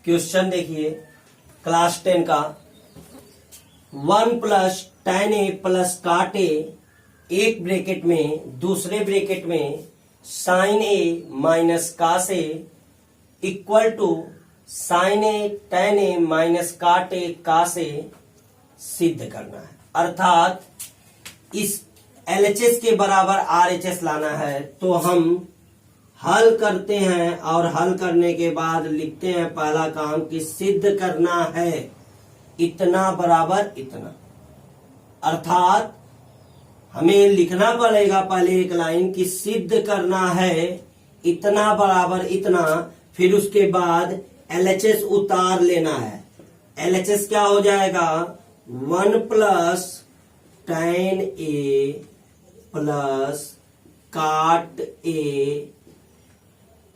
Question देखिए class 10 का 1 plus tan a plus cot a एक ब्रैकेट में दूसरे ब्रैकेट में sin a minus cos a equal to sin a tan a minus cot a cos a सिद्ध करना है। अर्थात इस LHS के बराबर RHS लाना है। तो हम हल करते हैं और हल करने के बाद लिखते हैं पहला काम कि सिद्ध करना है इतना बराबर इतना। अर्थात हमें लिखना पड़ेगा पहले एक लाइन कि सिद्ध करना है इतना बराबर इतना, फिर उसके बाद LHS उतार लेना है। LHS क्या हो जाएगा 1 plus tan a plus cot a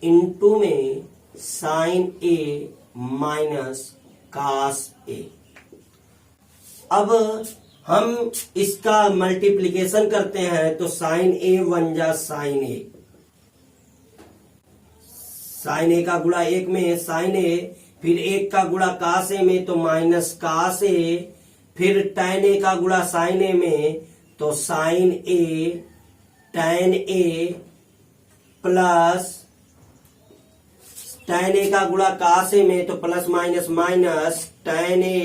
into में sin a minus cos a। अब हम इसका मल्टीप्लिकेशन करते हैं तो sin a वन जा sin a, sin a का गुणा एक में sin a, फिर एक का गुणा cos a में तो माइनस cos a, फिर tan a का गुणा sin a में तो sin a tan a plus tan a का गुणा cos a में तो plus minus minus tan a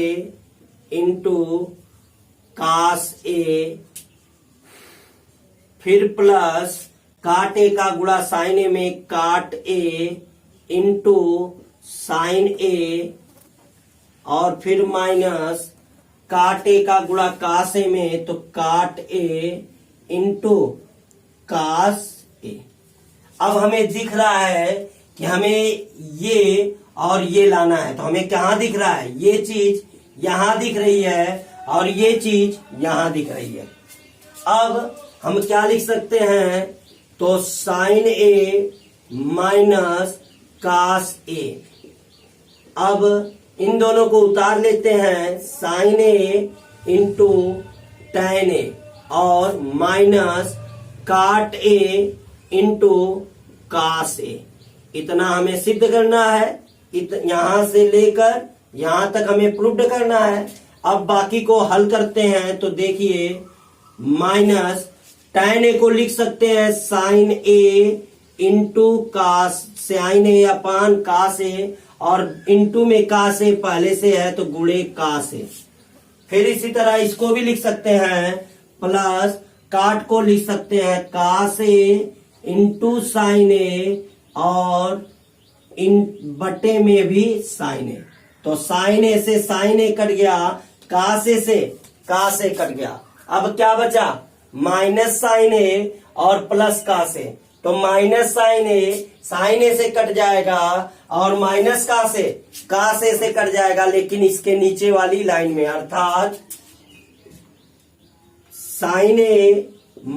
into cos a, फिर प्लस cot a का गुणा sin a में cot a into sin a, और फिर माइनस cot a का गुणा cos a में तो cot a into cos a। अब हमें दिख रहा है कि हमें ये और ये लाना है, तो हमें कहाँ दिख रहा है, ये चीज यहां दिख रही है और ये चीज यहां दिख रही है। अब हम क्या लिख सकते हैं, तो sin a minus cos a। अब इन दोनों को उतार लेते हैं, sin a into tan a और minus cot a into cos a। इतना हमें सिद्ध करना है, यहां से लेकर यहां तक हमें प्रूव्ड करना है। अब बाकी को हल करते हैं तो देखिए माइनस tan a को लिख सकते हैं sin a into cos sin a upon cos a, और इंटू में cos a पहले से है तो गुणे cos a। फिर इसी तरह इसको भी लिख सकते हैं, प्लस cot को लिख सकते हैं cos a into sin a और इन बटे में भी sin a। तो sin a से sin a कट गया, cos a से cos a कट गया। अब क्या बचा, माइनस sin a और प्लस cos a। तो माइनस sin a से कट जाएगा और माइनस cos a से कट जाएगा, लेकिन इसके नीचे वाली लाइन में। अर्थात sin a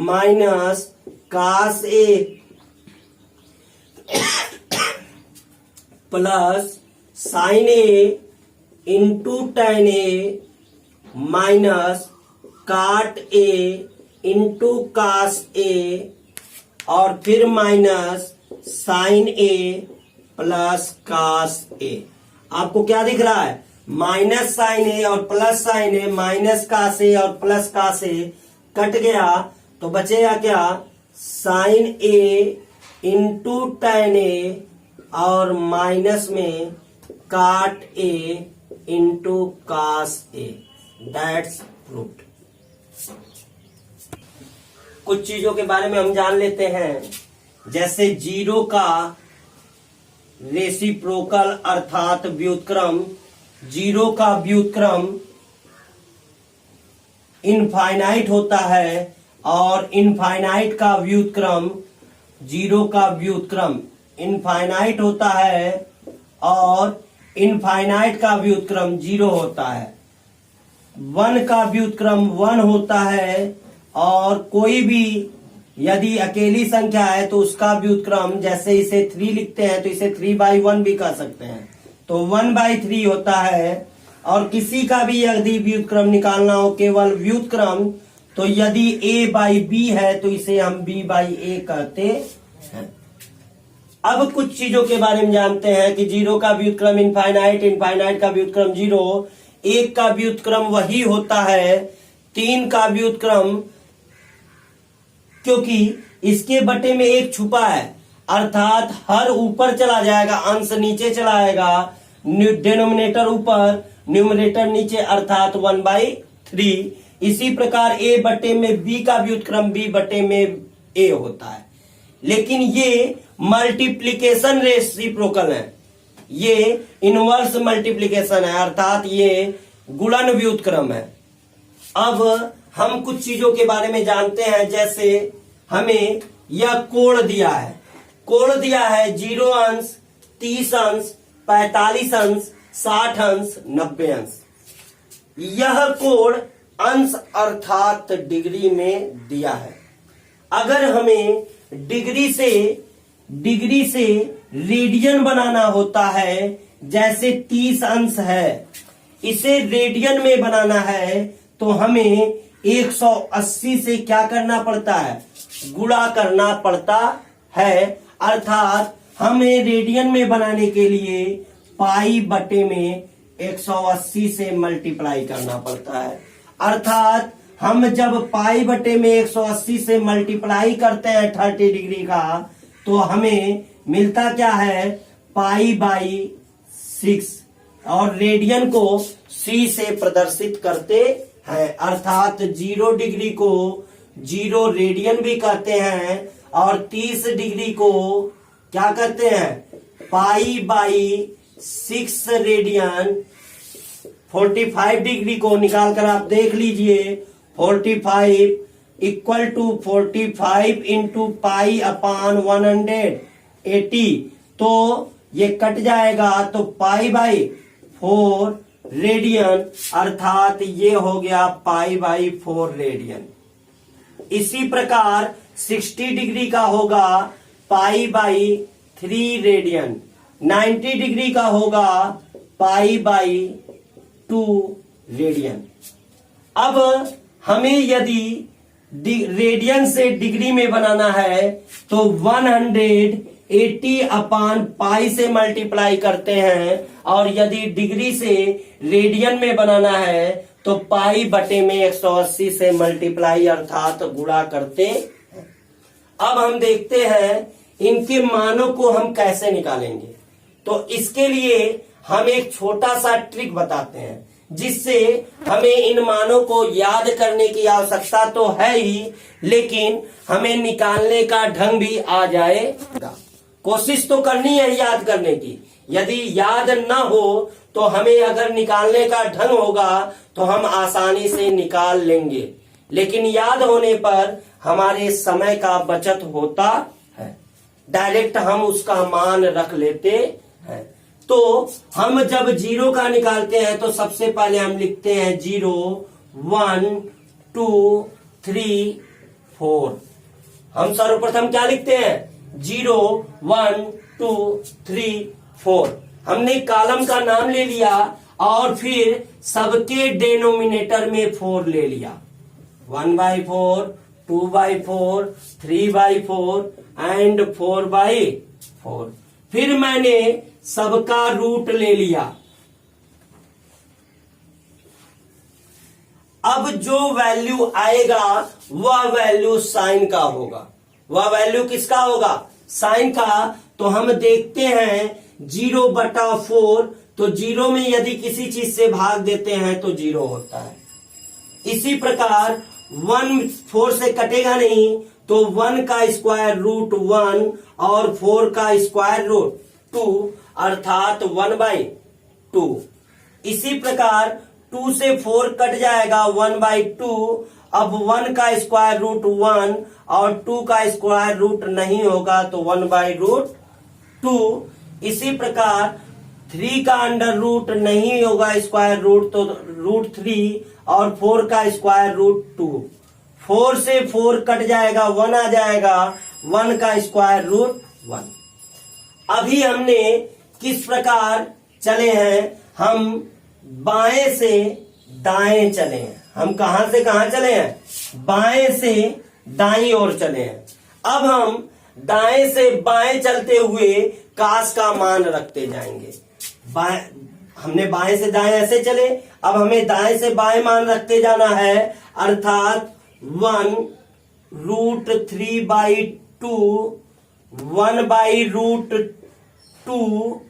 minus cos a plus sin a into tan a minus cot a into cos a, और फिर minus sin a plus cos a। आपको क्या दिख रहा है, माइनस sin a और plus sin a, minus cos a और plus cos a cut गया, तो बचेगा क्या, sin a into tan a और माइनस में cot a into cos a। That's proved. कुछ चीजों के बारे में हम जान लेते हैं, जैसे जीरो का रेसिप्रोकल अर्थात व्युत्क्रम। जीरो का व्युत्क्रम इनफाइनाइट होता है और इनफाइनाइट का व्युत्क्रम, जीरो का व्युत्क्रम इनफाइनाइट होता है और इनफाइनाइट का व्युत्क्रम जीरो होता है। 1 का व्युत्क्रम 1 होता है, और कोई भी यदि अकेली संख्या है तो उसका व्युत्क्रम, जैसे इसे 3 लिखते हैं तो इसे 3/1 भी कह सकते हैं, तो 1/3 होता है। और किसी का भी यदि व्युत्क्रम निकालना हो, केवल व्युत्क्रम, तो यदि a/b है तो इसे हम b/a कहते हैं। अब कुछ चीजों के बारे में जानते हैं कि जीरो का व्युत्क्रम इनफाइनाइट, इनफाइनाइट का व्युत्क्रम जीरो, एक का व्युत्क्रम वही होता है तीन का व्युत्क्रम, क्योंकि इसके बटे में एक छुपा है, अर्थात हर ऊपर चला जाएगा, अंश नीचे चला आएगा, डिनोमिनेटर ऊपर न्यूमरेटर नीचे, अर्थात 1/3। इसी प्रकार ए बटे में बी का व्युत्क्रम बी बटे में ए होता है। लेकिन ये मल्टीप्लीकेशन रेसिप्रोकल है, ये इनवर्स मल्टीप्लीकेशन है, अर्थात ये गुणन व्युत्क्रम है। अब हम कुछ चीजों के बारे में जानते हैं, जैसे हमें यह कोण दिया है, कोण दिया है 0 अंश, 30 अंश, 45 अंश, 60 अंश, 90 अंश। यह कोण अंश अर्थात डिग्री में दिया है। अगर हमें डिग्री से रेडियन बनाना होता है, जैसे 30 अंश है, इसे रेडियन में बनाना है तो हमें 180 से क्या करना पड़ता है, गुणा करना पड़ता है। अर्थात हमें रेडियन में बनाने के लिए पाई बटे में 180 से मल्टीप्लाई करना पड़ता है। अर्थात हम जब पाई बटे में 180 से मल्टीप्लाई करते हैं 30 डिग्री का, तो हमें मिलता क्या है, पाई/6, और रेडियन को c से प्रदर्शित करते हैं। अर्थात 0 डिग्री को 0 रेडियन भी कहते हैं, और 30 डिग्री को क्या कहते हैं, पाई/6 रेडियन। 45 डिग्री को निकाल कर आप देख लीजिए, 45 इक्वल टू 45 इंटू पाई अपान 180, तो ये कट जाएगा, तो पाई/4 रेडियन, अर्थात ये हो गया पाई/4 रेडियन। इसी प्रकार 60 डिग्री का होगा पाई/3 रेडियन, 90 डिग्री का होगा पाई/2 रेडियन। अब हमें यदि रेडियन से डिग्री में बनाना है तो 180 अपान पाई से मल्टीप्लाई करते हैं, और यदि डिग्री से रेडियन में बनाना है तो पाई बटे में 180 से मल्टीप्लाई अर्थात गुणा करते हैं। अब हम देखते हैं इनके मानों को हम कैसे निकालेंगे। तो इसके लिए हम एक छोटा सा ट्रिक बताते हैं, जिससे हमें इन मानों को याद करने की आवश्यकता तो है ही, लेकिन हमें निकालने का ढंग भी आ जाएगा। कोशिश तो करनी है याद करने की, यदि याद न हो तो हमें अगर निकालने का ढंग होगा तो हम आसानी से निकाल लेंगे, लेकिन याद होने पर हमारे समय का बचत होता है, डायरेक्ट हम उसका मान रख लेते हैं। तो हम जब 0 का निकालते हैं तो सबसे पहले हम लिखते हैं 0, 1, 2, 3, 4। हम सर्वप्रथम क्या लिखते हैं, 0, 1, 2, 3, 4। हमने कॉलम का नाम ले लिया और फिर सबके डेनोमिनेटर में 4 ले लिया, 1/4, 2/4, 3/4 एंड 4/4। फिर मैंने सबका रूट ले लिया। अब जो वैल्यू आएगा वह वैल्यू साइन का होगा। वह वैल्यू किसका होगा, साइन का। तो हम देखते हैं 0/4, तो 0 में यदि किसी चीज से भाग देते हैं तो 0 होता है। इसी प्रकार 1 4 से कटेगा नहीं, तो 1 का स्क्वायर रूट 1 और 4 का स्क्वायर रूट 2, अर्थात 1/2। इसी प्रकार 2 से 4 कट जाएगा, 1/2। अब 1 का स्क्वायर रूट 1 और 2 का स्क्वायर रूट नहीं होगा, तो 1/2। इसी प्रकार 3 का अंडर रूट नहीं होगा स्क्वायर रूट, तो √3 और 4 का स्क्वायर रूट 2। 4 से 4 कट जाएगा, 1 आ जाएगा, 1 का स्क्वायर रूट 1। अभी हमने किस प्रकार चले हैं, हम बाएं से दाएं चले हैं। हम कहां से कहां चले हैं, बाएं से दाईं ओर चले हैं। अब हम दाएं से बाएं चलते हुए कास का मान रखते जाएंगे। हमने बाएं से दाएं ऐसे चले, अब हमें दाएं से बाएं मान रखते जाना है, अर्थात 1√3/2, 1/√2,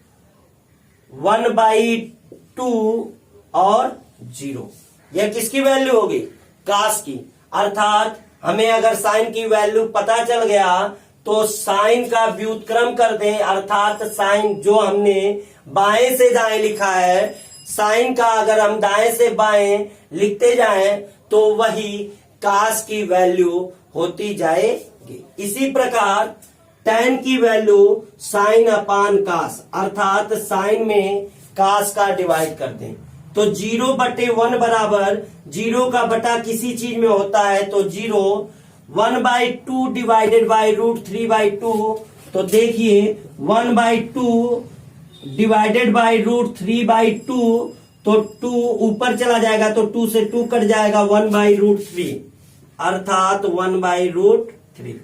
1/2 और 0। यह किसकी वैल्यू होगी? कास की। अर्थात हमें अगर साइन की वैल्यू पता चल गया तो साइन का व्युत्क्रम कर दें, अर्थात साइन जो हमने बाएं से दाएं लिखा है, साइन का अगर हम दाएं से बाएं लिखते जाएं तो वही कास की वैल्यू होती जाएगी। इसी प्रकार tan की वैल्यू साइन अपान कास, अर्थात साइन में कास का डिवाइड कर दें तो 0/1 बराबर 0 का बटा किसी चीज में होता है तो 0, 1/2 डिवाइडेड बाई √3/2, तो देखिए 1/2 डिवाइडेड बाई √3/2, तो 2 ऊपर चला जाएगा तो 2 से 2 कट जाएगा, 1/√3 अर्थात 1/√3।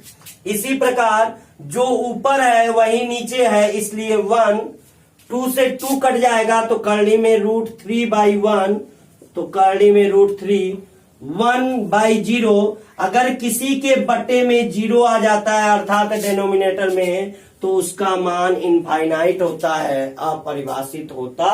इसी प्रकार जो ऊपर है वही नीचे है, इसलिए 1, 2 से 2 कट जाएगा तो करली में √3/1, तो करली में √3, 1/0। अगर किसी के बटे में 0 आ जाता है अर्थात डिनोमिनेटर में, तो उसका मान इनफाइनाइट होता है, अपरिभाषित होता।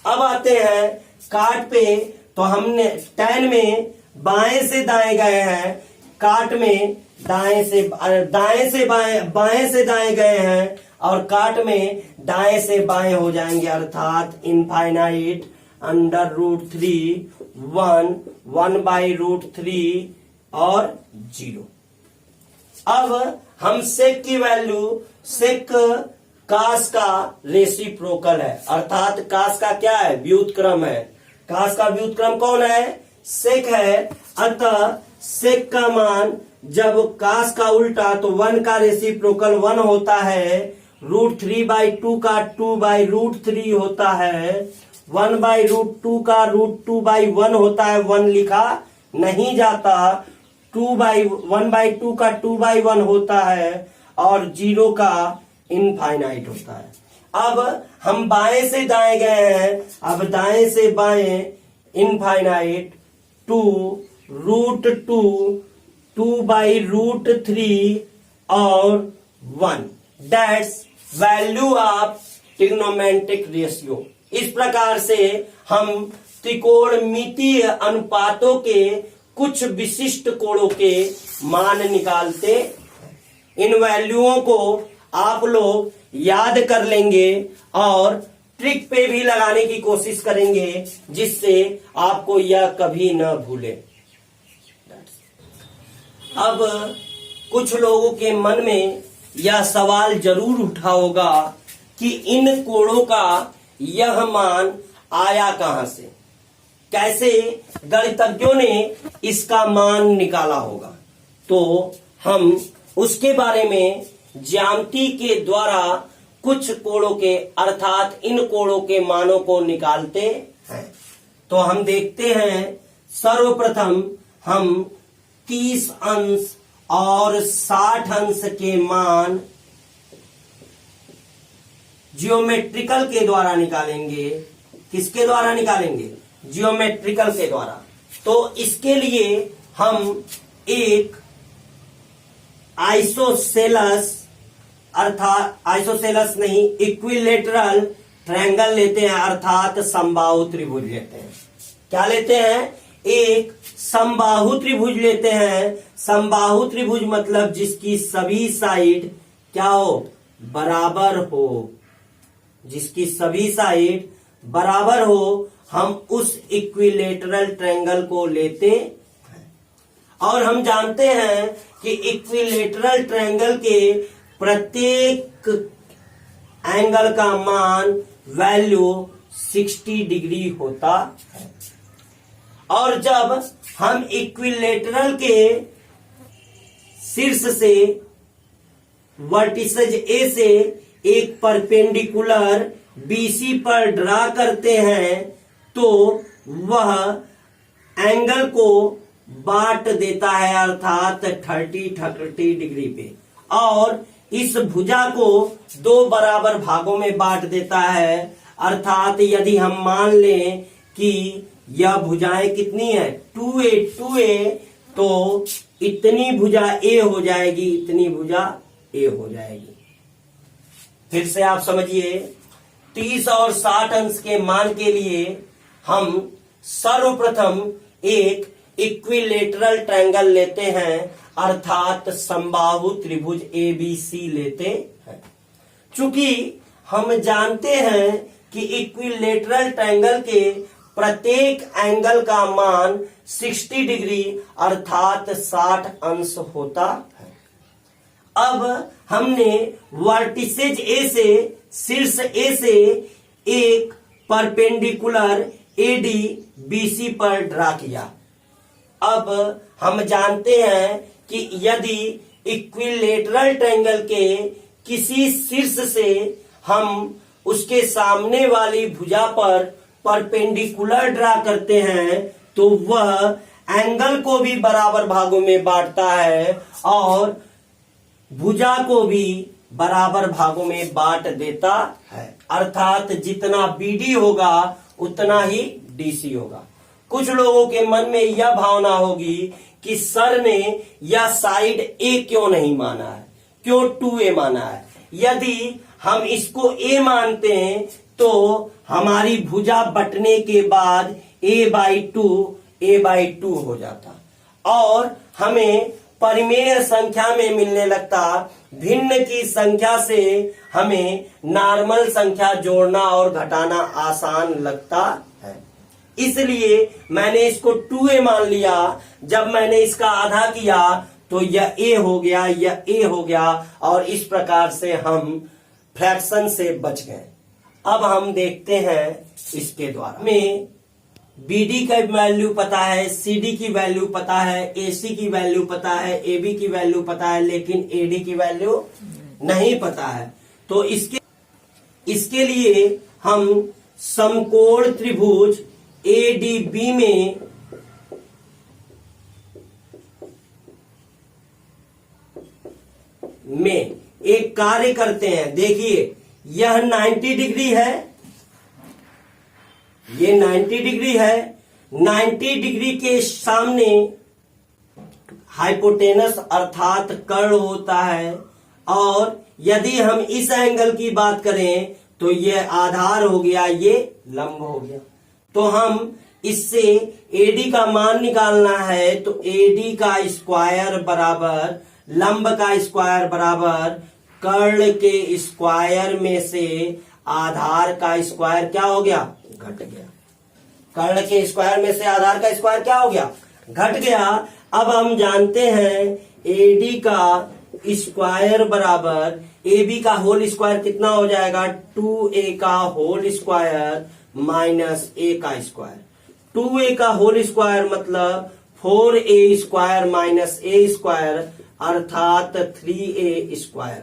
अब आते हैं काट पे, तो हमने tan में बाएं से दाएं गए हैं, काट में दाएं से बाएं से दाएं गए हैं, और काट में दाएं से बाएं हो जाएंगे, अर्थात इनफाइनाइट √3, 1, 1/√3 और 0। अब हम सेक की वैल्यू, सेक कास का रेसिप्रोकल है, अर्थात कास का क्या है? व्युत्क्रम है। कास का व्युत्क्रम कौन है? सेक है। अतः सेक का मान जब कास का उल्टा तो 1 का रेसिप्रोकल 1 होता है, √3/2 का 2/√3 होता है, 1/√2 का √2/1 होता है, 1 लिखा नहीं जाता, 1/2 का 2/1 होता है, और 0 का इनफाइनाइट होता है। अब हम बाएं से दाएं गए हैं, अब दाएं से बाएं इनफाइनाइट 2, √2, 2/√3 और 1, that's value of trigonometric ratio. इस प्रकार से हम त्रिकोणमितीय अनुपातों के कुछ विशिष्ट कोणों के मान निकालते। इन वैल्यूओं को आप लोग याद कर लेंगे और ट्रिक पे भी लगाने की कोशिश करेंगे, जिससे आपको यह कभी न भूले। अब कुछ लोगों के मन में यह सवाल जरूर उठा होगा कि इन कोणों का यह मान आया कहां से, कैसे गणितज्ञों ने इसका मान निकाला होगा। तो हम उसके बारे में ज्यामिति के द्वारा कुछ कोणों के, अर्थात इन कोणों के मानों को निकालते हैं। तो हम देखते हैं, सर्वप्रथम हम 30 अंश और 60 अंश के मान जियोमेट्रिकल के द्वारा निकालेंगे। किसके द्वारा निकालेंगे? जियोमेट्रिकल के द्वारा। तो इसके लिए हम एक आइसोसेलस, अर्थात आइसोसेलस नहीं, इक्विलेटरल ट्रायंगल लेते हैं, अर्थात समबाहु त्रिभुज लेते हैं। क्या लेते हैं? एक समबाहु त्रिभुज लेते हैं। समबाहु त्रिभुज मतलब जिसकी सभी साइड क्या हो? बराबर हो, जिसकी सभी साइड बराबर हो, हम उस इक्विलेटरल ट्रायंगल को लेते हैं। और हम जानते हैं कि इक्विलेटरल ट्रायंगल के प्रत्येक एंगल का मान वैल्यू 60 डिग्री होता है। और जब हम इक्विलेटरल के शीर्ष से वर्टिसेज ए से एक परपेंडिकुलर BC पर ड्रा करते हैं तो वह एंगल को बांट देता है, अर्थात 30 डिग्री पे। और इस भुजा को दो बराबर भागों में बांट देता है। अर्थात यदि हम मान लें कि यह भुजाएं कितनी है 2a, तो इतनी भुजा a हो जाएगी, इतनी भुजा a हो जाएगी। फिर से आप समझिए, 30 और 60 अंश के मान के लिए हम सर्वप्रथम एक इक्विलेटरल ट्रायंगल लेते हैं, अर्थात समबाहु त्रिभुज ABC लेते हैं। चूंकि हम जानते हैं कि इक्विलेटरल ट्रायंगल के प्रत्येक एंगल का मान 60 डिग्री अर्थात 60 अंश होता है। अब हमने वर्टिसेज A से, शीर्ष A से एक परपेंडिकुलर AD BC पर ड्रा किया। अब हम जानते हैं कि यदि इक्विलेटरल ट्रायंगल के किसी शीर्ष से हम उसके सामने वाली भुजा पर परपेंडिकुलर ड्रा करते हैं तो वह एंगल को भी बराबर भागों में बांटता है और भुजा को भी बराबर भागों में बांट देता है। अर्थात जितना BD होगा उतना ही DC होगा। कुछ लोगों के मन में यह भावना होगी कि सर ने यह साइड A क्यों नहीं माना है, क्यों 2A माना है। यदि हम इसको A मानते हैं तो हमारी भुजा बटने के बाद a/2 हो जाता और हमें परिमेय संख्या में मिलने लगता। भिन्न की संख्या से हमें नॉर्मल संख्या जोड़ना और घटाना आसान लगता है, इसलिए मैंने इसको 2a मान लिया। जब मैंने इसका आधा किया तो यह a हो गया, यह a हो गया और इस प्रकार से हम फ्रैक्शन से बच गए। अब हम देखते हैं इसके द्वारा हमें BD का वैल्यू पता है, CD की वैल्यू पता है, AC की वैल्यू पता है, AB की वैल्यू पता है, लेकिन AD की वैल्यू नहीं पता है। तो इसके लिए हम समकोण त्रिभुज ADB में एक कार्य करते हैं। देखिए, यह 90 डिग्री है, ये 90 डिग्री है। 90 डिग्री के सामने हाइपोटेनस अर्थात कर्ण होता है और यदि हम इस एंगल की बात करें तो ये आधार हो गया, ये लंब हो गया। तो हम इससे AD का मान निकालना है तो AD का स्क्वायर बराबर लंब का स्क्वायर बराबर कर्ण के स्क्वायर में से आधार का स्क्वायर क्या हो गया, घट गया। कर्ण के स्क्वायर में से आधार का स्क्वायर क्या हो गया, घट गया। अब हम जानते हैं AD का स्क्वायर बराबर AB का होल स्क्वायर कितना हो जाएगा, 2A का होल स्क्वायर माइनस A का स्क्वायर। 2A का होल स्क्वायर मतलब 4A square minus A square अर्थात 3A स्क्वायर।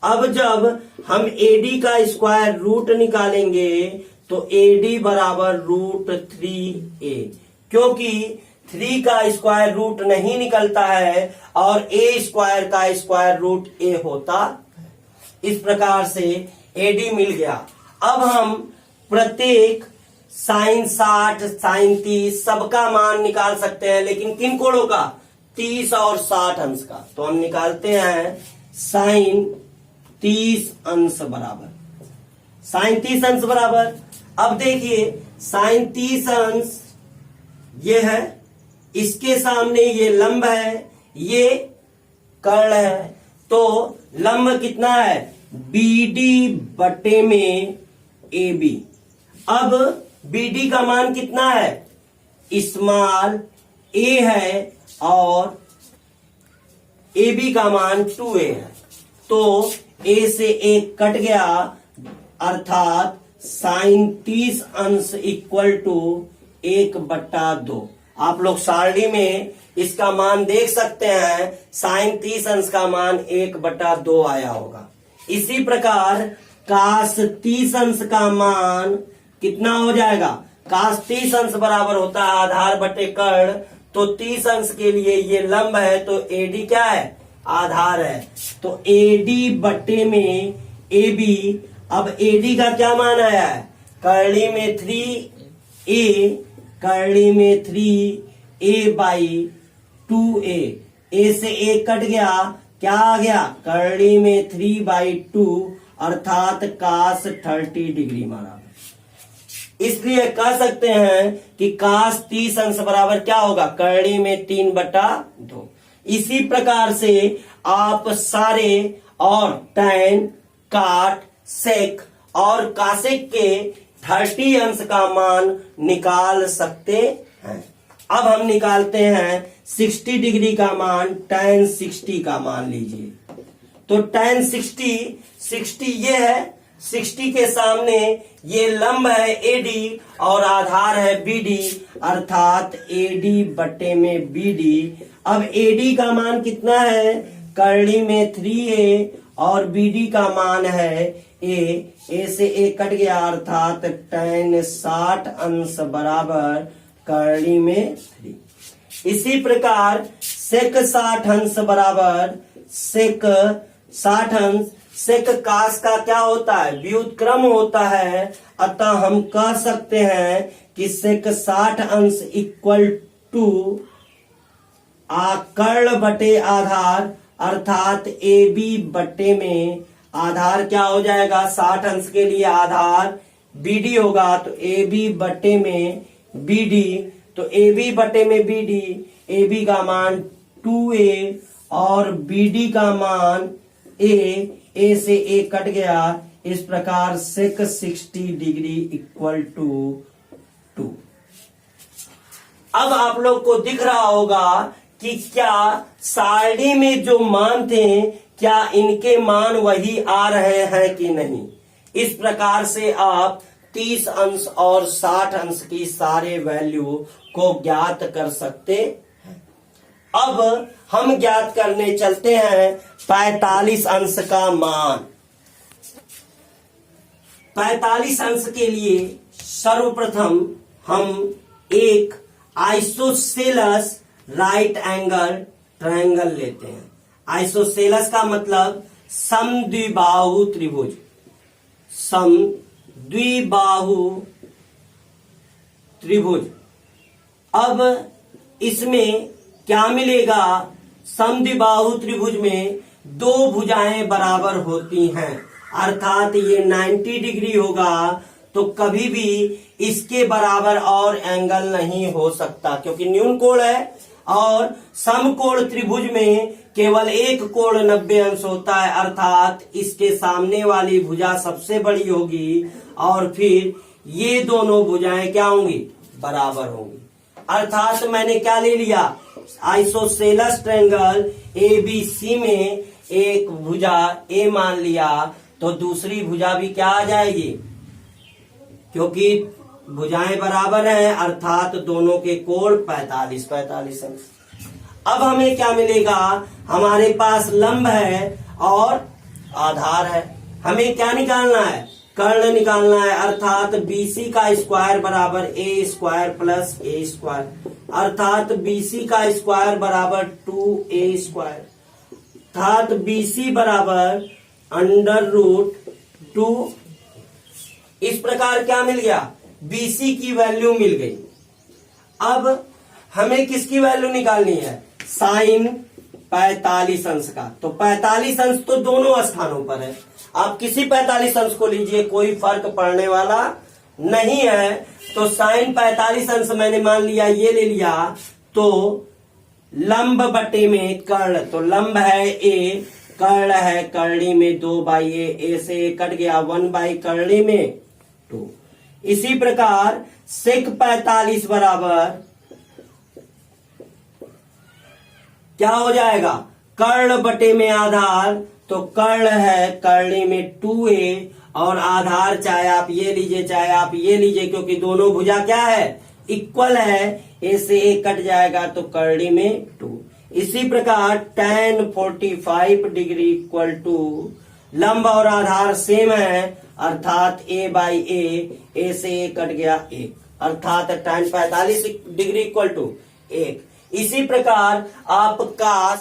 अब जब हम AD का स्क्वायर रूट निकालेंगे तो AD बराबर √3A, क्योंकि 3 का स्क्वायर रूट नहीं निकलता है और A स्क्वायर का स्क्वायर रूट A होता। इस प्रकार से AD मिल गया। अब हम प्रत्येक sin 60, sin 30 सबका मान निकाल सकते हैं, लेकिन किन कोणों का, 30 और 60 अंश का। तो हम निकालते हैं sin 30 अंश बराबर, sin 30 अंश बराबर। अब देखिए sin 30 अंश ये है, इसके सामने ये लंब है, ये कर्ण है, तो लंब कितना है BD बटे में AB। अब BD का मान कितना है, स्मॉल a है और AB का मान 2A है, तो A से 1 कट गया अर्थात sin 30 अंश इक्वल टू 1/2। आप लोग सारणी में इसका मान देख सकते हैं, sin 30 अंश का मान 1/2 आया होगा। इसी प्रकार cos 30 अंश का मान कितना हो जाएगा, cos 30 अंश बराबर होता है आधार बटे कर्ण, तो 30 अंश के लिए ये लंब है तो AD क्या है, आधार है। तो एडी बटे में एबी, अब एडी का क्या मान आया है, करली में 3a, करली में 3a बाई 2a, ए से ए कट गया, क्या आ गया, करली में 3/2 अर्थात कास 30 डिग्री माना। इसलिए कह सकते हैं कि कास 30 अंश बराबर क्या होगा, करली में 3/2। इसी प्रकार से आप सारे और टैन, काट, सेक और कासेक के 30 अंश का मान निकाल सकते हैं। अब हम निकालते हैं 60 डिग्री का मान, tan 60 का मान लीजिए। तो tan 60 ये है, 60 के सामने ये लंब है AD और आधार है BD, अर्थात AD बटे में BD। अब AD का मान कितना है, करली में 3a और BD का मान है a से a कट गया, अर्थात tan 60 अंश बराबर करली में 3। इसी प्रकार सेक 60 अंश बराबर सेक 60 अंश, सेक कास का क्या होता है, व्युत्क्रम होता है, अतः हम कह सकते हैं कि सेक 60 अंश इक्वल टू कर्ण बटे आधार, अर्थात AB बटे में आधार क्या हो जाएगा, 60 अंश के लिए आधार BD होगा, तो AB बटे में BD, तो AB बटे में BD, AB का मान 2a और BD का मान a से a कट गया, इस प्रकार सेक 60 डिग्री इक्वल टू 2। अब आप लोग को दिख रहा होगा कि क्या सारणी में जो मान थे, क्या इनके मान वही आ रहे हैं कि नहीं। इस प्रकार से आप 30 अंश और 60 अंश की सारे वैल्यू को ज्ञात कर सकते हैं। अब हम ज्ञात करने चलते हैं 45 अंश का मान। 45 अंश के लिए सर्वप्रथम हम एक आइसोसेलस राइट एंगल ट्रायंगल लेते हैं। आइसोसेलस का मतलब समद्विबाहु त्रिभुज, समद्विबाहु त्रिभुज। अब इसमें क्या मिलेगा, समद्विबाहु त्रिभुज में दो भुजाएं बराबर होती हैं, अर्थात ये 90 डिग्री होगा, तो कभी भी इसके बराबर और एंगल नहीं हो सकता, क्योंकि न्यून कोण है। और समकोण त्रिभुज में केवल एक कोण 90 अंश होता है, अर्थात इसके सामने वाली भुजा सबसे बड़ी होगी और फिर ये दोनों भुजाएं क्या होंगी, बराबर होंगी। अर्थात मैंने क्या ले लिया, आइसोसेलस ट्रायंगल ABC में एक भुजा A मान लिया, तो दूसरी भुजा भी क्या आ जाएगी, क्योंकि भुजाएं बराबर हैं, अर्थात दोनों के कोण 45 अंश। अब हमें क्या मिलेगा, हमारे पास लंब है और आधार है, हमें क्या निकालना है, कर्ण निकालना है, अर्थात BC का स्क्वायर बराबर A square plus A square, अर्थात BC का स्क्वायर बराबर 2A स्क्वायर, अर्थात BC बराबर √2। इस प्रकार क्या मिल गया, BC की वैल्यू मिल गई। अब हमें किसकी वैल्यू निकालनी है, साइन 45 अंश का। तो 45 अंश तो दोनों स्थानों पर है, आप किसी 45 अंश को लीजिए, कोई फर्क पड़ने वाला नहीं है। तो साइन 45 अंश मैंने मान लिया, ये ले लिया, तो लंब बटे में कर्ण, तो लंब है A, कर्ण है करणी में 2/a से a कट गया, 1 करणी में 2। इसी प्रकार सेक 45 बराबर क्या हो जाएगा, कर्ण बटे में आधार, तो कर्ण है करणी में 2a और आधार चाहे आप ये लीजिए चाहे आप ये लीजिए, क्योंकि दोनों भुजा क्या है, इक्वल है, a से a कट जाएगा तो करणी में 2। इसी प्रकार tan 45 डिग्री इक्वल टू लंब और आधार सेम है, अर्थात a से a कट गया 1, अर्थात tan 45 डिग्री इक्वल टू 1। इसी प्रकार आपका